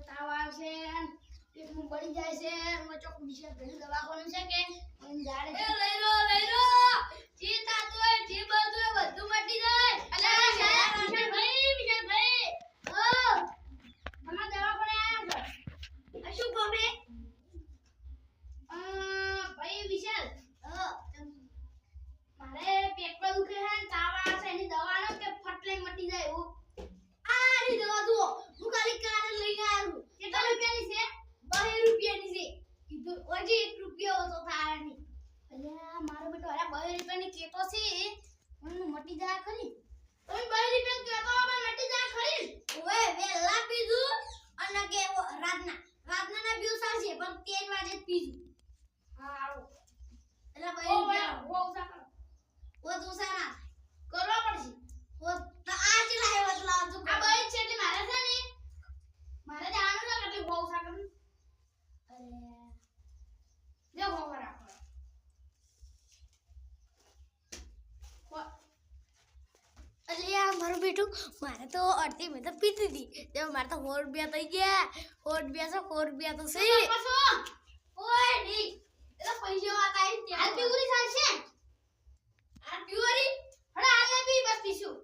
તાવ આવશે પેટમાં બળી જાય છે અને ચોક બીજા ઘણી દવાખાનું છે કે એમ જાડે એ લઈ લો જે તાતો હોય જે બધું બધું મટી જાય અલે વિશાલભાઈ ઓ અમાર દવાખાને આયા છો શું ગમે ભાઈ વિશાલ મારે પેટમાં દુખે છે તાવ આવે છે એની દવા લો કે ફટલે મટી જાય એવું આની દવા જુઓ હું ખાલી કાલે લઈને આવ્યો કેટલા રૂપિયાની છે 2 રૂપિયા કીધું હજી 1 રૂપિયો ઓછો થાય નહીં અલ્યા મારો બેટો અરે 2 રૂપિયાની કેતો છે મને મટી જાય ખરી તમે 2 રૂપિયાની કેતો હવે મટી જાય ખરી ઓય વેલા પીધું અને કે રાતના ના પીવું સાચે પણ 3 વાગે જ પીધું હા આવો એટલે 2 રૂપિયા ઓ ઓછા કરો ઓ ઓછા ના કરવા પડશે ઓ આજ લાવ્યો એટલે આજુ આ 2 છે એટલે મારે છે ને મારે જવાનું છે એટલે બહુ ઓછા કરું અરે જો બહુ રાખો અલ્યા મારું બેટું મારે તો અડધી મેં તો પીતી હતી તે મારે તો 4 રૂપિયા થઈ ગયા 4 રૂપિયા તો છે ઓય ની એટલે પૈસા આતા હે આ પીવરી ચાલશે આ પીવરી હડા આલે બી બસ પીશું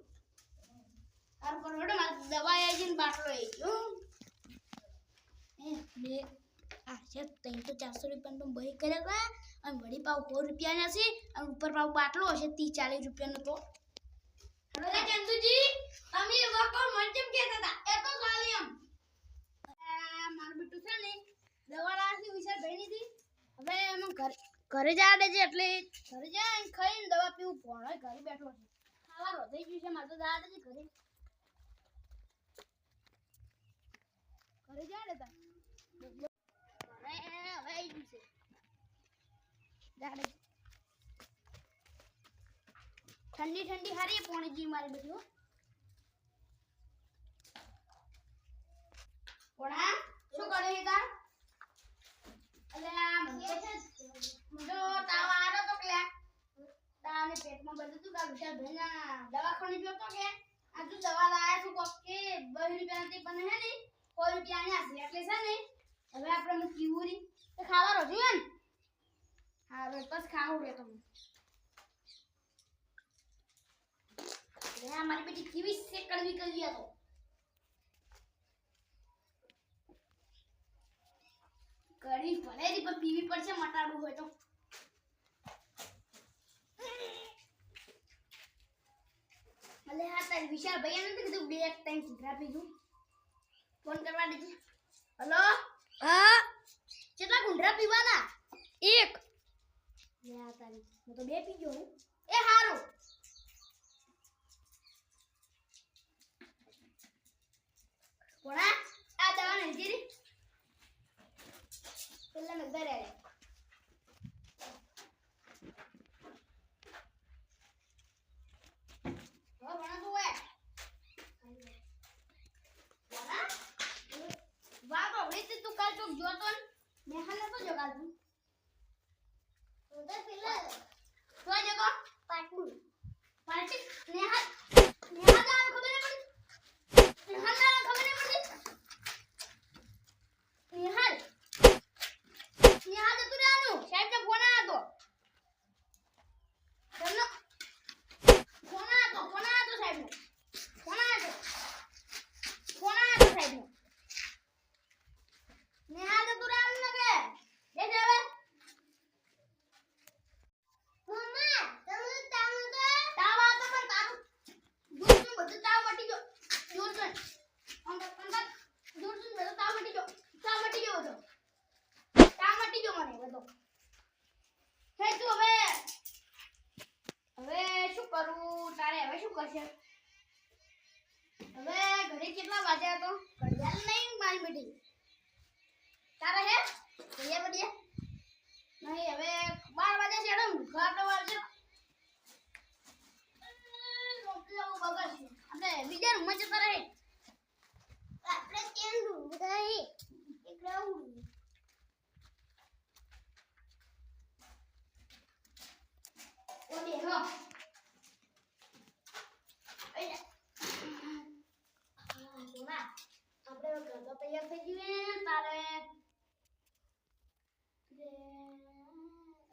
આર પર હડો માર દવા આવીને બાટલો આવી ગયો એ બે આ છે 300-400 રૂપિયાનો તો બહી કર્યા હતા અને વળી પાવ 4 રૂપિયાના છે અને ઉપર પાવ બાટલો હશે 30-40 રૂપિયાનો તો હલો ચંદુજી તમે વકો મરચમ કહેતા હતા એ તો ચાલે એમ માર બેટું છે ને દવા લાવવાની વિચાર ભઈની હતી હવે એમ ઘરે જાડે છે એટલે ઘરે જાય ખાઈને દવા પીવું ભણો ઘરે બેઠો છે ખાવા રોધાઈ ગયું છે મારે તો જાડે છે ઘરે જાડે તા હવે આવી ગયું છે જાડે ઠંડી હારી પોણી જી મારી બધું પોણા શું કરે છે તાર અલે આ મને તાવ આરો તો કે તાને પેટમાં બધું તું કા વિશાલ ભાઈના દવાખાને ગયો તો કે આ તું દવા લાયા છું કોક કે 2 રૂપિયાની પણ હે ને 4 રૂપિયાની આસી એટલે છે ને હવે આપણે કીવુરી તો ખાવા રોજો ને હા બસ ખાવું રે તમે हमारी बेटी कीवी से कड़वी कर दिया तो कड़ी भले री पर पीवी पर से मटाड़ू હોય તો અલે હા તાર વિશાલ ભૈયા નથી કીધું બે એક ટાઈમ સુધરા પીધું ફોન કરવા દેજે હેલો હા કેટલા ગુંડરા પીવાના એક લે આ તારી હું તો બે પી ગયો એ હારું પોણા આ દવા નથી રી પેલા નગર આલે ઓ પોણા તું એ પોણા વાહ તો તું કાલ ચોક જોતો ને મેહાલ તો જો કાલ તું તો પેલા તો જગો પાર્ટી નેહાલ નેહાલ ખબર નહીં પડી નેહાલ ખબર નહીં પડી નેહાલ તું રાનું સાહેબ ને ફોન આવ્યો ચલો ફોન આવ્યો સાહેબ નો ફોન આવ્યો સાહેબ નો નેહાલ તું રાનું ને કે દે હવે મમ્મા તમે તાવ આવતો પણ તારું દૂધ નું બધું તાવ મટી ગયો દૂધ નું દૂધ નું બધું તાવ મટી ગયો બધો તાવ મટી ગયો મને બધો હે તું હવે શું કરું તારે હવે શું કરશે હવે ઘરે કેટલા વાગ્યા તો ઘડિયાળ નહીં મારી બેટી તારે હે ઘડિયાળ બડિયા નહીં હવે 12 વાગે છેડો ઘર તો વાગે રોટલો બગડશે આપણે બીજા રૂમમાં જતા રહે આપણે કેમ રૂમ ગઈ એક રાઉન્ડ ઓલી હો ઓલા આપણે તો તૈયાર થઈ ગયું તારે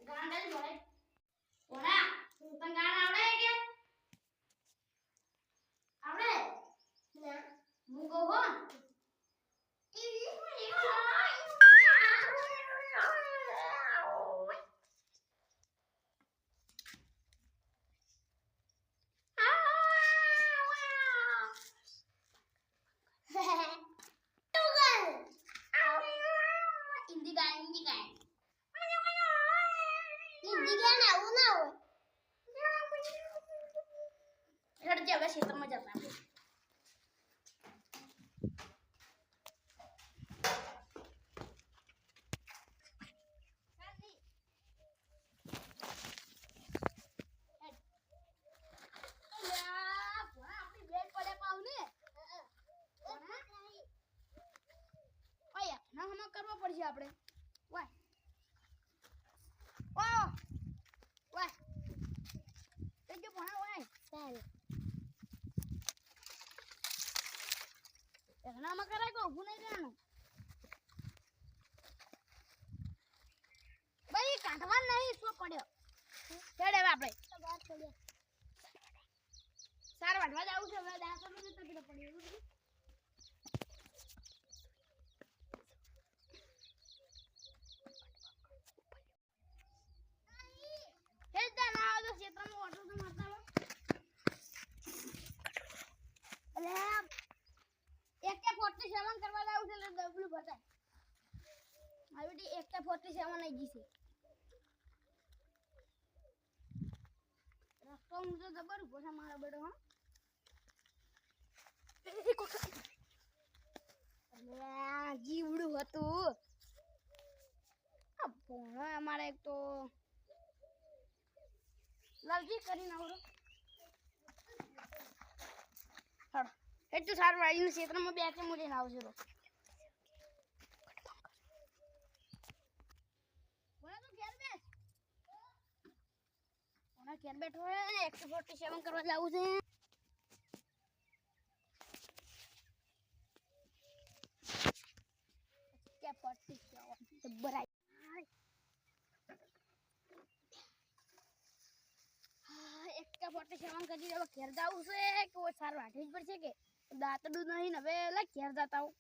ગાંડા જ ભરે ઓરા તું તને ગાણા આવડે કે આવડે ના હું કહું હો हिंदी गाना आવું ના હોય રડજે હવે ક્ષેત્રમાં જતા કરવા પડશે આપણે વાય ઓ વાય તે જો ભણા વાય ચાલ એનામાં કરાય કો ઊભું નહીં રહેવાનું ભાઈ કાઢવા નહીં શું પડ્યો છેડે આપણે બહાર પડ્યો સાર વાટવા જાવું છે હવે દાતો મને તકડો પડ્યો હેલતા ના આવો તો ક્ષેત્રમાં ઓટો તો મારતા અલે AK-47 કરવા લાવું છે એટલે ડબલું બતાય આવી AK-47 આવી ગઈ છે રસ્તો હું તો જબર ઉભો છે મારા બેડો હા અલે જીવડું હતું આ ભણો અમારે એક તો લાલજી કરીને આવરો હાડો એટલું સારું વાળીને ક્ષેત્રમાં બે કે મૂલીને આવશે તો બોલા તો ઘેર બેસ ઓના ઘેર બેઠો હે 147 કરવા જાવું છે કે પટ્ટી જબર આઈ AK-47 કરી હવે ઘેર જાવું છે કે સારું વાઢી જ પડશે કે દાંતડું નહીં હવે લા ઘેર જાતા હું